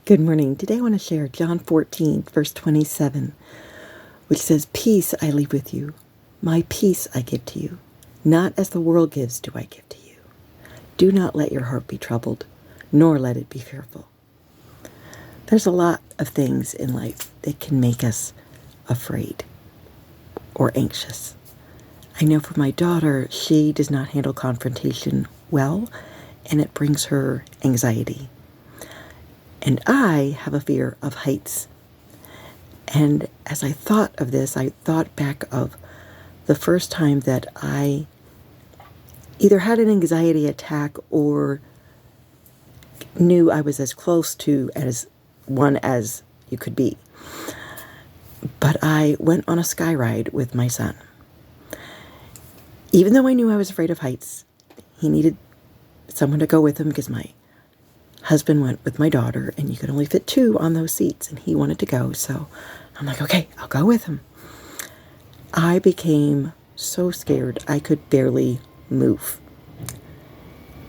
Good morning. Today I want to share John 14, verse 27, which says, "Peace I leave with you. My peace I give to you. Not as the world gives do I give to you. Do not let your heart be troubled, nor let it be fearful." There's a lot of things in life that can make us afraid or anxious. I know for my daughter, she does not handle confrontation well, and it brings her anxiety. And I have a fear of heights. And as I thought of this, I thought back of the first time that I either had an anxiety attack or knew I was as close to as one as you could be. But I went on a sky ride with my son. Even though I knew I was afraid of heights, he needed someone to go with him because my husband went with my daughter, and you could only fit two on those seats, and he wanted to go, so I'm like, okay, I'll go with him. I became so scared I could barely move.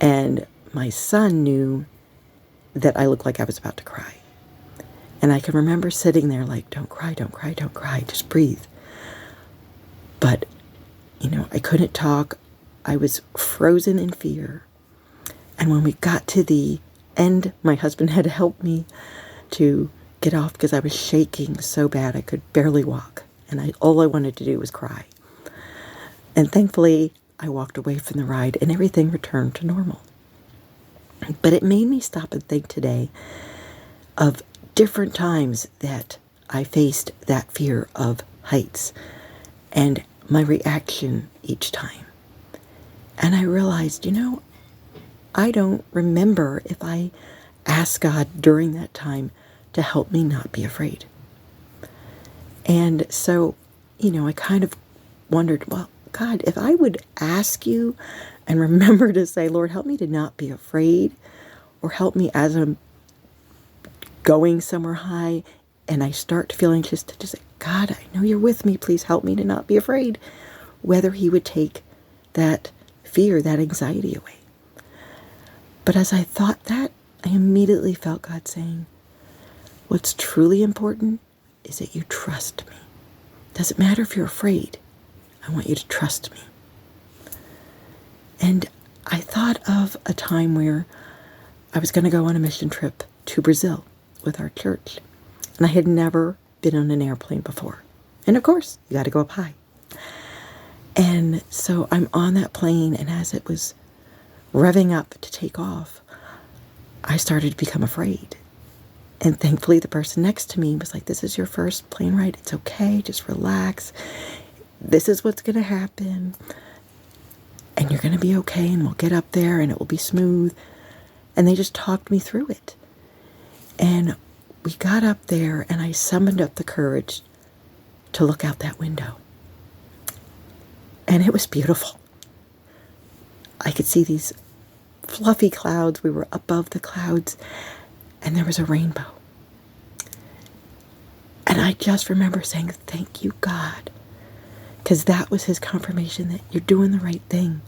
And my son knew that I looked like I was about to cry. And I can remember sitting there like, don't cry, don't cry, don't cry, just breathe. But, I couldn't talk. I was frozen in fear. And when we got to the end, my husband had to help me to get off because I was shaking so bad I could barely walk. And all I wanted to do was cry. And thankfully, I walked away from the ride and everything returned to normal. But it made me stop and think today of different times that I faced that fear of heights and my reaction each time. And I realized, I don't remember if I asked God during that time to help me not be afraid. And so, I kind of wondered, well, God, if I would ask you and remember to say, Lord, help me to not be afraid, or help me as I'm going somewhere high and I start feeling just to say, God, I know you're with me. Please help me to not be afraid. Whether he would take that fear, that anxiety away. But as I thought that, I immediately felt God saying, what's truly important is that you trust me. Doesn't matter if you're afraid. I want you to trust me. And I thought of a time where I was going to go on a mission trip to Brazil with our church. And I had never been on an airplane before. And of course, you got to go up high. And so I'm on that plane, and as it was revving up to take off, I started to become afraid. And thankfully, the person next to me was like, this is your first plane ride. It's okay. Just relax. This is what's going to happen. And you're going to be okay. And we'll get up there and it will be smooth. And they just talked me through it. And we got up there and I summoned up the courage to look out that window. And it was beautiful. I could see these fluffy clouds. We were above the clouds, and there was a rainbow. And I just remember saying, thank you, God, because that was his confirmation that you're doing the right thing.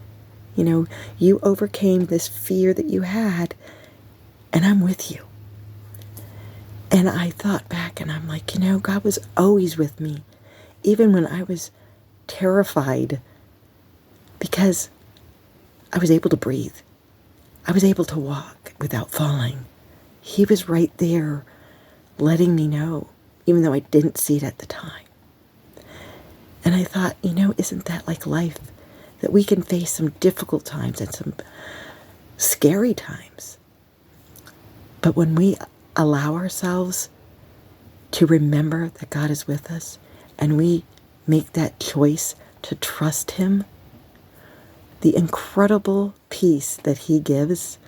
You overcame this fear that you had, and I'm with you. And I thought back, and I'm like, God was always with me, even when I was terrified, because I was able to breathe. I was able to walk without falling. He was right there letting me know, even though I didn't see it at the time. And I thought, isn't that like life? That we can face some difficult times and some scary times. But when we allow ourselves to remember that God is with us and we make that choice to trust him, the incredible peace that he gives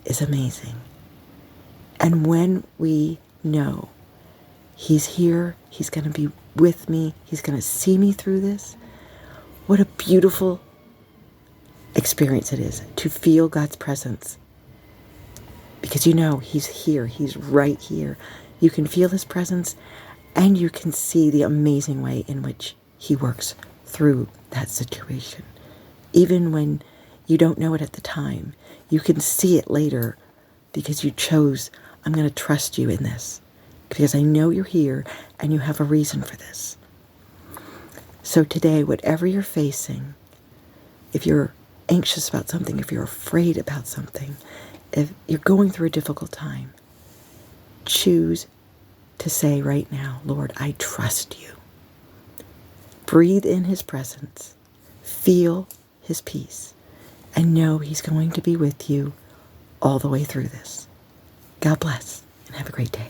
is amazing. And when we know he's here, he's going to be with me, he's going to see me through this, what a beautiful experience it is to feel God's presence. Because he's here, he's right here. You can feel his presence, and you can see the amazing way in which he works through that situation. Even when you don't know it at the time, you can see it later because you chose I'm going to trust you in this because I know you're here and you have a reason for this. So today, whatever you're facing, if you're anxious about something, if you're afraid about something, if you're going through a difficult time, choose to say right now, Lord, I trust you. Breathe in his presence. Feel his peace. And know he's going to be with you all the way through this. God bless and have a great day.